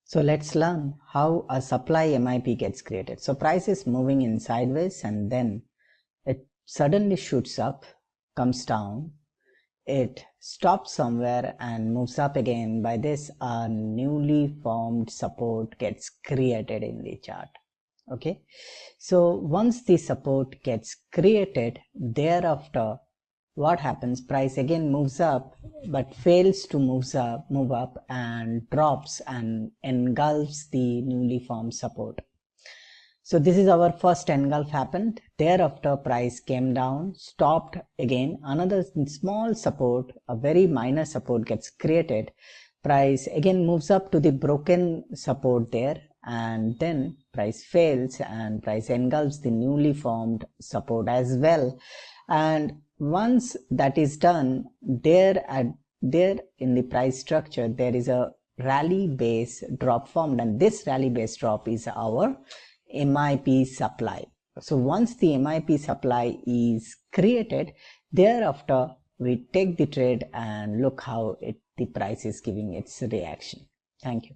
So let's learn how a supply MIP gets created. So price is moving in sideways and then it suddenly shoots up, comes down, it stops somewhere and moves up again. By this, a newly formed support gets created in the chart. Okay, so once the support gets created, thereafter what happens? Price again moves up but fails to move up and drops and engulfs the newly formed support. So this is our first engulf happened. Thereafter price came down, stopped again, another small support, a very minor support gets created. Price again moves up to the broken support there, and then price fails and price engulfs the newly formed support as well. And once that is done, there in the price structure there is a rally base drop formed, and this rally base drop is our MIP supply. So once the MIP supply is created, thereafter we take the trade and look how the price is giving its reaction. Thank you.